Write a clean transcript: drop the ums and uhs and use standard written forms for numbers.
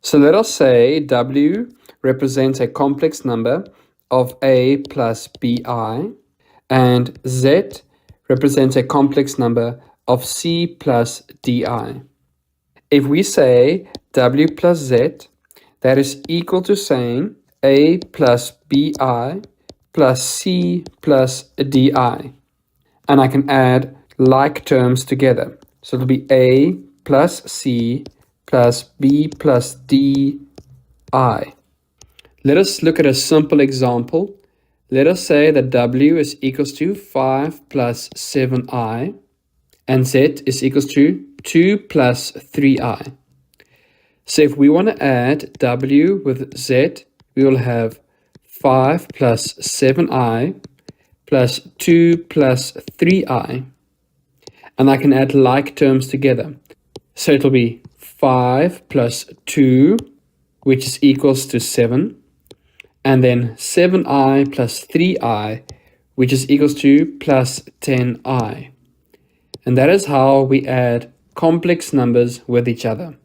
So let us say W represents a complex number of A plus BI, and Z represents a complex number of C plus DI. If we say W plus Z, that is equal to saying A plus BI plus C plus DI. And I can add like terms together. So it'll be A plus C plus B plus DI. Let us look at a simple example. Let us say that W is equals to 5 plus 7i and Z is equals to 2 plus 3i. So if we want to add W with Z, we will have 5 plus 7i plus 2 plus 3i. And I can add like terms together. So it'll be 5 plus 2, which is equals to 7. And then 7i plus 3i, which is equals to plus 10i. And that is how we add complex numbers with each other.